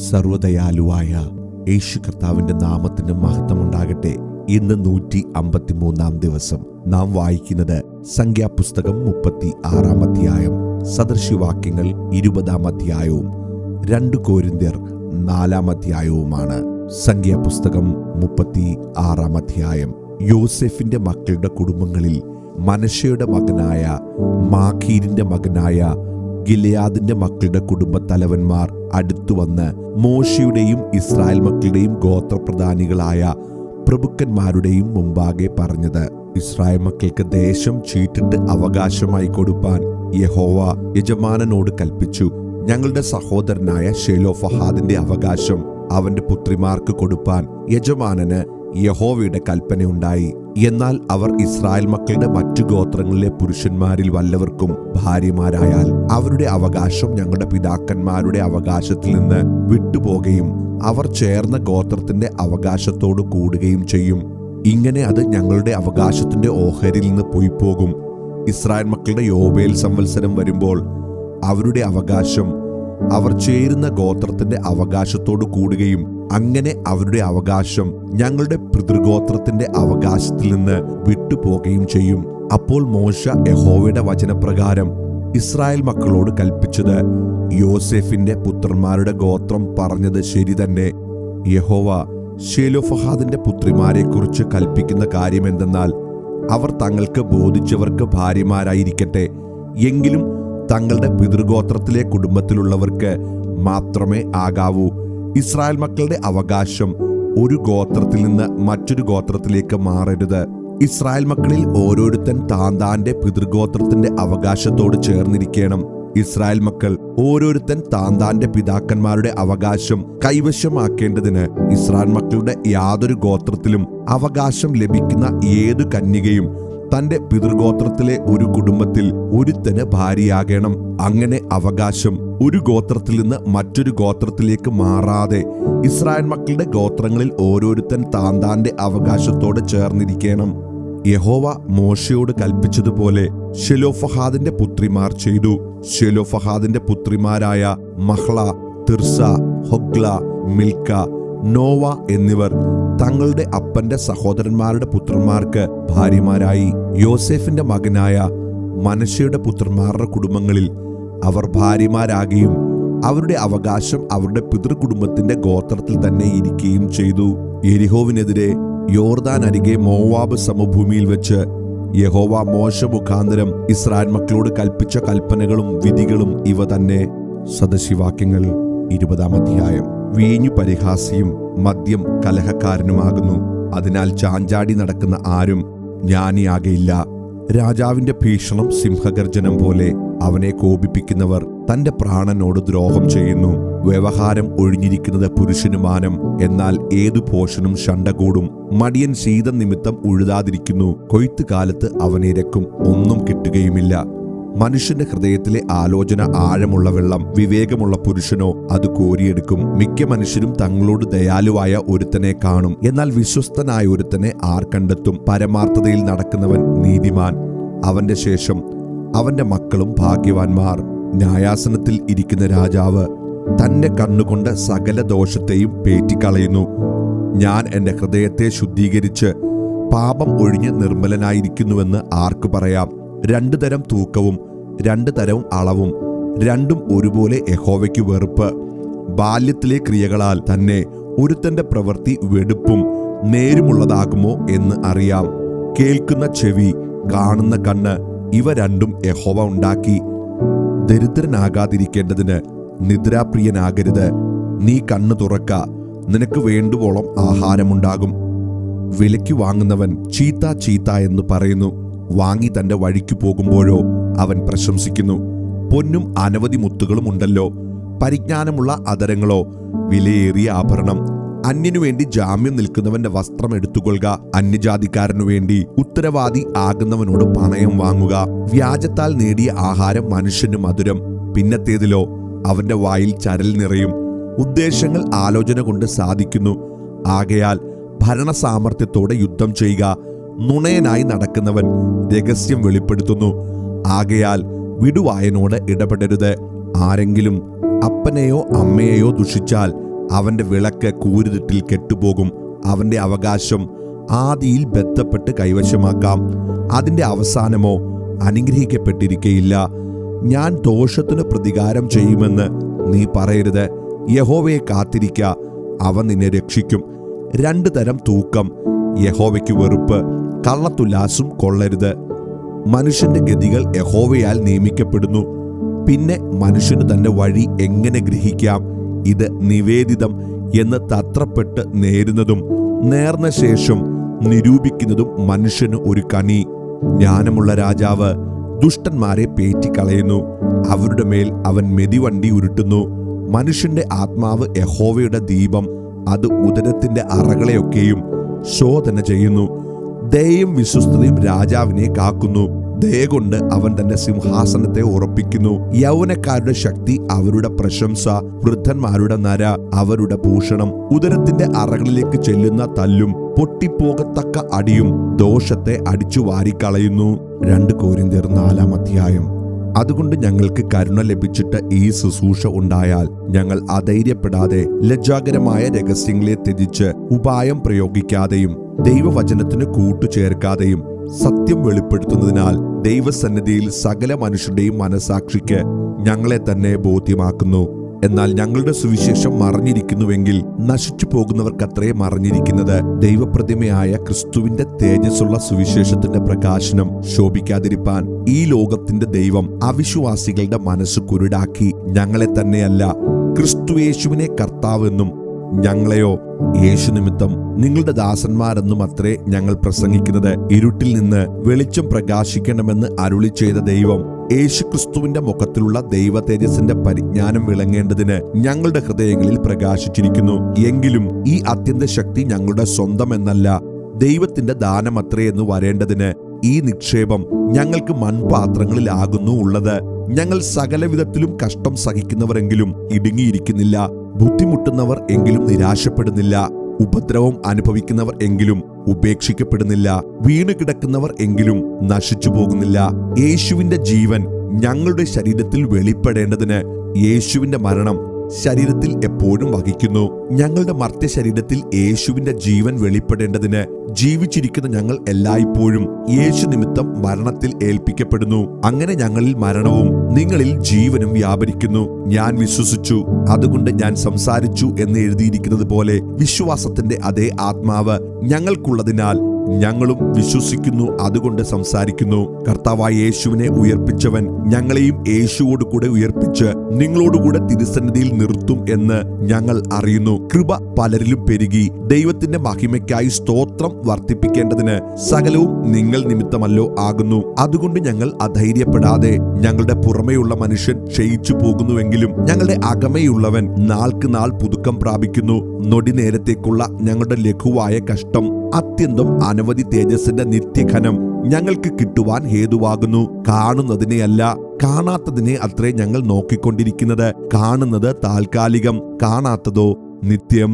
സർവദയാലുവായ യേശു കർത്താവിന്റെ നാമത്തിന് മഹത്വമുണ്ടാകട്ടെ. ഇന്ന് 153 ദിവസം. നാം വായിക്കുന്നത് സംഖ്യാപുസ്തകം 36 അധ്യായം, സദൃശവാക്യങ്ങൾ 20 അധ്യായവും 2 കൊരിന്ത്യർ 4 അധ്യായവുമാണ്. സംഖ്യാപുസ്തകം 36 അധ്യായം. യോസേഫിന്റെ മക്കളുടെ കുടുംബങ്ങളിൽ മനശ്ശയുടെ മകനായ മാഖീരിന്റെ മകനായ ഗിലെയാദിന്റെ മക്കളുടെ കുടുംബത്തലവന്മാർ അടുത്തുവന്ന് മോശയുടെയും ഇസ്രായേൽ മക്കളുടെയും ഗോത്രപ്രധാനികളായ പ്രഭുക്കന്മാരുടെയും മുമ്പാകെ പറഞ്ഞത്: ഇസ്രായേൽ മക്കൾക്ക് ദേശം ചീട്ടിട്ട് അവകാശമായി കൊടുപ്പാൻ യഹോവ യജമാനനോട് കൽപ്പിച്ചു. ഞങ്ങളുടെ സഹോദരനായ ശെലോഫഹാദിന്റെ അവകാശം അവന്റെ പുത്രിമാർക്ക് കൊടുപ്പാൻ യജമാനന് യഹോവയുടെ കൽപ്പനയുണ്ടായി. എന്നാൽ അവർ ഇസ്രായേൽ മക്കളുടെ മറ്റു ഗോത്രങ്ങളിലെ പുരുഷന്മാരിൽ വല്ലവർക്കും ഭാര്യമാരായാൽ അവരുടെ അവകാശം ഞങ്ങളുടെ പിതാക്കന്മാരുടെ അവകാശത്തിൽ നിന്ന് വിട്ടുപോകുകയും അവർ ചേർന്ന ഗോത്രത്തിന്റെ അവകാശത്തോട് കൂടുകയും ചെയ്യും. ഇങ്ങനെ അത് ഞങ്ങളുടെ അവകാശത്തിന്റെ ഓഹരിയിൽ നിന്ന് പോയിപ്പോകും. ഇസ്രായേൽ മക്കളുടെ യോബേൽ സംവത്സരം വരുമ്പോൾ അവരുടെ അവകാശം അവർ ചേരുന്ന ഗോത്രത്തിന്റെ അവകാശത്തോട് കൂടുകയും അങ്ങനെ അവരുടെ അവകാശം ഞങ്ങളുടെ പിതൃഗോത്രത്തിന്റെ അവകാശത്തിൽ നിന്ന് വിട്ടുപോകുകയും ചെയ്യും. അപ്പോൾ മോശ യഹോവയുടെ വചനപ്രകാരം ഇസ്രായേൽ മക്കളോട് കൽപ്പിച്ചത്: യോസേഫിന്റെ പുത്രന്മാരുടെ ഗോത്രം പറഞ്ഞത് ശരി തന്നെ. യഹോവ ശെലോഫഹാദിന്റെ പുത്രിമാരെക്കുറിച്ച് കൽപ്പിക്കുന്ന കാര്യമെന്തെന്നാൽ, അവർ തങ്ങൾക്ക് ബോധിച്ചവർക്ക് ഭാര്യമാരായിരിക്കട്ടെ, എങ്കിലും തങ്ങളുടെ പിതൃഗോത്രത്തിലെ കുടുംബത്തിലുള്ളവർക്ക് മാത്രമേ ആകാവൂ. ഇസ്രായേൽ മക്കളുടെ അവകാശം ഒരു ഗോത്രത്തിൽ നിന്ന് മറ്റൊരു ഗോത്രത്തിലേക്ക് മാറരുത്. ഇസ്രായേൽ മക്കളിൽ ഓരോരുത്തൻ താന്താന്റെ പിതൃഗോത്രത്തിന്റെ അവകാശത്തോട് ചേർന്നിരിക്കണം. ഇസ്രായേൽ മക്കൾ ഓരോരുത്തൻ താന്താന്റെ പിതാക്കന്മാരുടെ അവകാശം കൈവശമാക്കേണ്ടതിന് ഇസ്രായേൽ മക്കളുടെ യാതൊരു ഗോത്രത്തിലും അവകാശം ലഭിക്കുന്ന ഏതു കന്യകയും തന്റെ പിതൃഗോത്രത്തിലെ ഒരു കുടുംബത്തിൽ ഒരുത്തന് ഭാര്യയാകണം. അങ്ങനെ അവകാശം ഒരു ഗോത്രത്തിൽ നിന്ന് മറ്റൊരു ഗോത്രത്തിലേക്ക് മാറാതെ ഇസ്രായേൽ മക്കളുടെ ഗോത്രങ്ങളിൽ ഓരോരുത്തൻ താന്താന്റെ അവകാശത്തോട് ചേർന്നിരിക്കണം. യഹോവ മോശയോട് കൽപ്പിച്ചതുപോലെ ശെലോഫഹാദിന്റെ പുത്രിമാർ ചെയ്തു. ശെലോഫഹാദിന്റെ പുത്രിമാരായ മഹ്ള, തിർസ, ഹൊഗ്ല, മിൽക്ക, നോവ എന്നിവർ തങ്ങളുടെ അപ്പന്റെ സഹോദരന്മാരുടെ പുത്രന്മാർക്ക് ഭാര്യമാരായി. യോസേഫിന്റെ മകനായ മനശ്ശയുടെ പുത്രന്മാരുടെ കുടുംബങ്ങളിൽ അവർ ഭാര്യമാരാകുകയും അവരുടെ അവകാശം അവരുടെ പിതൃകുടുംബത്തിന്റെ ഗോത്രത്തിൽ തന്നെ ഇരിക്കുകയും ചെയ്തു. യെരിഹോവിനെതിരെ യോർദാൻ അരികെ മോവാബ് സമഭൂമിയിൽ വെച്ച് യഹോവ മോശ മുഖാന്തരം ഇസ്രായേൽ മക്കളോട് കൽപ്പിച്ച കൽപ്പനകളും വിധികളും ഇവ തന്നെ. സദൃശവാക്യങ്ങൾ 20 അധ്യായം. വീഞ്ഞു പരിഹാസിയും മദ്യം കലഹക്കാരനുമാകുന്നു, അതിനാൽ ചാഞ്ചാടി നടക്കുന്ന ആരും ജ്ഞാനിയാകയില്ല. രാജാവിന്റെ ഭീഷണം സിംഹഗർജനം പോലെ. അവനെ കോപിപ്പിക്കുന്നവർ തന്റെ പ്രാണനോട് ദ്രോഹം ചെയ്യുന്നു. വ്യവഹാരം ഒഴിഞ്ഞിരിക്കുന്നത് പുരുഷന് മാനം, എന്നാൽ ഏതു ഭോഷനും ശണ്ട കൂടും. മടിയൻ ശീതം നിമിത്തം ഉഴുതാതിരിക്കുന്നു, കൊയ്ത്തുകാലത്ത് അവനിരക്കും ഒന്നും കിട്ടുകയുമില്ല. മനുഷ്യന്റെ ഹൃദയത്തിലെ ആലോചന ആഴമുള്ള വെള്ളം, വിവേകമുള്ള പുരുഷനോ അത് കോരിയെടുക്കും. മിക്ക മനുഷ്യരും തങ്ങളോട് ദയാലുവായ ഒരുത്തനെ കാണും, എന്നാൽ വിശ്വസ്തനായ ഒരുത്തനെ ആർ കണ്ടെത്തും? പരമാർത്ഥതയിൽ നടക്കുന്നവൻ നീതിമാൻ, അവന്റെ ശേഷം അവന്റെ മക്കളും ഭാഗ്യവാന്മാർ. ന്യായാസനത്തിൽ ഇരിക്കുന്ന രാജാവ് തന്റെ കണ്ണുകൊണ്ട് സകല ദോഷത്തെയും പേറ്റിക്കളയുന്നു. ഞാൻ എന്റെ ഹൃദയത്തെ ശുദ്ധീകരിച്ച് പാപം ഒഴിഞ്ഞ് നിർമ്മലനായിരിക്കുന്നുവെന്ന് ആർക്ക് പറയാം? 2 തരം തൂക്കവും 2 തരവും അളവും, രണ്ടും ഒരുപോലെ യഹോവയ്ക്ക് വെറുപ്പ്. ബാല്യത്തിലെ ക്രിയകളാൽ തന്നെ ഒരുത്തന്റെ പ്രവൃത്തി വെടുപ്പും നേരുമുള്ളതാകുമോ എന്ന് അറിയാം. കേൾക്കുന്ന ചെവി, കാണുന്ന കണ്ണ്, ഇവ രണ്ടും യഹോവ ഉണ്ടാക്കി. ദരിദ്രനാകാതിരിക്കേണ്ടതിന് നിദ്രാപ്രിയനാകരുത്. നീ കണ്ണ് തുറക്ക, നിനക്ക് വേണ്ടുവോളം ആഹാരമുണ്ടാകും. വിലയ്ക്ക് വാങ്ങുന്നവൻ ചീത്ത ചീത്ത എന്ന് പറയുന്നു, വാങ്ങി തന്റെ വഴിക്ക് പോകുമ്പോഴോ അവൻ പ്രശംസിക്കുന്നു. പൊന്നും അനവധി മുത്തുകളും ഉണ്ടല്ലോ, പരിജ്ഞാനമുള്ള അധരങ്ങളോ വിലയേറിയ ആഭരണം. അന്യനു വേണ്ടി ജാമ്യം നിൽക്കുന്നവന്റെ വസ്ത്രം എടുത്തുകൊള്ളുക. അന്യജാതിക്കാരനു വേണ്ടി ഉത്തരവാദി ആകുന്നവനോട് പണയം വാങ്ങുക. വ്യാജത്താൽ നേടിയ ആഹാരം മനുഷ്യന് മധുരം, പിന്നത്തേതിലോ അവന്റെ വായിൽ ചരൽ നിറയും. ഉദ്ദേശങ്ങൾ ആലോചന കൊണ്ട് സാധിക്കുന്നു, ആകയാൽ ഭരണസാമർത്ഥ്യത്തോടെ യുദ്ധം ചെയ്യുക. നുണയനായി നടക്കുന്നവൻ രഹസ്യം വെളിപ്പെടുത്തുന്നു, ആകയാൽ വിടുവായനോട് ഇടപെടരുത്. ആരെങ്കിലും അപ്പനെയോ അമ്മയെയോ ദുഷിച്ചാൽ അവന്റെ വിളക്ക് കൂരിരുട്ടിൽ കെട്ടുപോകും. അവന്റെ അവകാശം ആദിയിൽ ബന്ധപ്പെട്ട് കൈവശമാക്കാം. അതിന്റെ അവസാനമോ അനുഗ്രഹിക്കപ്പെട്ടിരിക്കയില്ല. ഞാൻ ദോഷത്തിന് പ്രതികാരം ചെയ്യുമെന്ന് നീ പറയരുത്. യഹോവയെ കാത്തിരിക്ക, അവൻ നിന്നെ രക്ഷിക്കും. 2 തരം തൂക്കം. യഹോവയ്ക്ക് വെറുപ്പ്, കള്ളത്തുലാസും കൊള്ളരുത്. മനുഷ്യന്റെ ഗതികൾ യഹോവയാൽ നിയമിക്കപ്പെടുന്നു. പിന്നെ മനുഷ്യന് തന്റെ വഴി എങ്ങനെ ഗ്രഹിക്കാം? ഇത് നിവേദിതം എന്ന് തത്രപ്പെട്ട് നേരുന്നതും നേർന്ന ശേഷം നിരൂപിക്കുന്നതും മനുഷ്യന് ഒരു കണി. ജ്ഞാനമുള്ള രാജാവ് ദുഷ്ടന്മാരെ പേറ്റിക്കളയുന്നു. അവരുടെ മേൽ അവൻ മെതിവണ്ടി ഉരുട്ടുന്നു. മനുഷ്യന്റെ ആത്മാവ് യഹോവയുടെ ദീപം, അത് ഉദരത്തിന്റെ അറകളെയൊക്കെയും ശോധന ചെയ്യുന്നു. ദയയും വിശ്വസ്തതയും രാജാവിനെ കാക്കുന്നു. ദയ കൊണ്ട് അവൻ തന്റെ സിംഹാസനത്തെ ഉറപ്പിക്കുന്നു. യൗവനക്കാരുടെ ശക്തി അവരുടെ പ്രശംസ, വൃദ്ധന്മാരുടെ നര അവരുടെ ഭൂഷണം. ഉദരത്തിന്റെ അറകളിലേക്ക് ചെല്ലുന്ന തല്ലും പൊട്ടിപ്പോകത്തക്ക അടിയും ദോഷത്തെ അടിച്ചു വാരിക്കളയുന്നു. 2 കൊരിന്ത്യർ 4-ാം അധ്യായം. അതുകൊണ്ട് ഞങ്ങൾക്ക് കരുണ ലഭിച്ചിട്ട് ഈ ശുശ്രൂഷ ഉണ്ടായാൽ ഞങ്ങൾ അധൈര്യപ്പെടാതെ ലജ്ജാകരമായ രഹസ്യങ്ങളെ ത്യജിച്ച് ഉപായം പ്രയോഗിക്കാതെയും ദൈവവചനത്തിന് കൂട്ടുചേർക്കാതെയും സത്യം വെളിപ്പെടുത്തുന്നതിനാൽ ദൈവസന്നിധിയിൽ സകല മനുഷ്യരുടെയും മനസാക്ഷിക്ക് ഞങ്ങളെ തന്നെ ബോധ്യമാക്കുന്നു. എന്നാൽ ഞങ്ങളുടെ സുവിശേഷം മറഞ്ഞിരിക്കുന്നുവെങ്കിൽ നശിച്ചു പോകുന്നവർക്കത്രേ മറഞ്ഞിരിക്കുന്നത്. ദൈവപ്രതിമയായ ക്രിസ്തുവിന്റെ തേജസ്സുള്ള സുവിശേഷത്തിന്റെ പ്രകാശനം ശോഭിക്കാതിരിപ്പാൻ ഈ ലോകത്തിന്റെ ദൈവം അവിശ്വാസികളുടെ മനസ്സ് കുരുടാക്കി ഞങ്ങളെ തന്നെയല്ല, ക്രിസ്തുയേശുവിനെ കർത്താവെന്നും ഞങ്ങളെയോ യേശു നിമിത്തം നിങ്ങളുടെ ദാസന്മാരെന്നും അത്രേ ഞങ്ങൾ പ്രസംഗിക്കുന്നത്. ഇരുട്ടിൽ നിന്ന് വെളിച്ചം പ്രകാശിക്കണമെന്ന് അരുളി ചെയ്ത ദൈവം യേശുക്രിസ്തുവിന്റെ മുഖത്തിലുള്ള ദൈവ തേജസ്സിന്റെ പരിജ്ഞാനം വിളങ്ങേണ്ടതിന് ഞങ്ങളുടെ ഹൃദയങ്ങളിൽ പ്രകാശിച്ചിരിക്കുന്നു. എങ്കിലും ഈ അത്യന്ത ശക്തി ഞങ്ങളുടെ സ്വന്തം എന്നല്ല, ദൈവത്തിന്റെ ദാനമത്രേ എന്ന് വരേണ്ടതിന് ഈ നിക്ഷേപം ഞങ്ങൾക്ക് മൺപാത്രങ്ങളിലാകുന്നു ഉള്ളത്. ഞങ്ങൾ സകലവിധത്തിലും കഷ്ടം സഹിക്കുന്നവരെങ്കിലും ഇടുങ്ങിയിരിക്കുന്നില്ല, ബുദ്ധിമുട്ടുന്നവർ എങ്കിലും നിരാശപ്പെടുന്നില്ല, ഉപദ്രവം അനുഭവിക്കുന്നവർ എങ്കിലും ഉപേക്ഷിക്കപ്പെടുന്നില്ല, വീണു കിടക്കുന്നവർ എങ്കിലും നശിച്ചു പോകുന്നില്ല. യേശുവിന്റെ ജീവൻ ഞങ്ങളുടെ ശരീരത്തിൽ വെളിപ്പെടേണ്ടതിന് യേശുവിന്റെ മരണം ശരീരത്തിൽ എപ്പോഴും വഹിക്കുന്നു. ഞങ്ങളുടെ മർത്യ ശരീരത്തിൽ യേശുവിന്റെ ജീവൻ വെളിപ്പെടേണ്ടതിന് ജീവിച്ചിരിക്കുന്ന ഞങ്ങൾ എല്ലായ്പ്പോഴും യേശു നിമിത്തം മരണത്തിൽ ഏൽപ്പിക്കപ്പെടുന്നു. അങ്ങനെ ഞങ്ങളിൽ മരണവും നിങ്ങളിൽ ജീവനും വ്യാപരിക്കുന്നു. ഞാൻ വിശ്വസിച്ചു, അതുകൊണ്ട് ഞാൻ സംസാരിച്ചു എന്ന് എഴുതിയിരിക്കുന്നത് പോലെ വിശ്വാസത്തിന്റെ അതേ ആത്മാവ് ഞങ്ങൾക്കുള്ളതിനാൽ ഞങ്ങളും വിശ്വസിക്കുന്നു, അതുകൊണ്ട് സംസാരിക്കുന്നു. കർത്താവായ യേശുവിനെ ഉയർപ്പിച്ചവൻ ഞങ്ങളെയും യേശുവോട് കൂടെ ഉയർപ്പിച്ച് നിങ്ങളോടുകൂടെ തിരുസന്നിധിയിൽ നിർത്തും എന്ന് ഞങ്ങൾ അറിയുന്നു. കൃപ പലരിലും പെരുകി ദൈവത്തിന്റെ മഹിമയ്ക്കായി സ്തോത്രം വർദ്ധിപ്പിക്കേണ്ടതിന് സകലവും നിങ്ങൾ നിമിത്തമല്ലോ ആകുന്നു. അതുകൊണ്ട് ഞങ്ങൾ അധൈര്യപ്പെടാതെ ഞങ്ങളുടെ പുറമെയുള്ള മനുഷ്യൻ ക്ഷയിച്ചു പോകുന്നുവെങ്കിലും ഞങ്ങളുടെ അകമേയുള്ളവൻ നാൾക്ക് നാൾ പുതുക്കം പ്രാപിക്കുന്നു. നൊടി നേരത്തേക്കുള്ള ഞങ്ങളുടെ ലഘുവായ കഷ്ടം അത്യന്തം അനവധി തേജസ്സിന്റെ നിത്യഘനം ഞങ്ങൾക്ക് കിട്ടുവാൻ ഹേതുവാകുന്നു. കാണുന്നതിനെയല്ല, കാണാത്തതിനെ അത്രേ ഞങ്ങൾ നോക്കിക്കൊണ്ടിരിക്കുന്നത്. കാണുന്നത് താൽക്കാലികം, കാണാത്തതോ നിത്യം.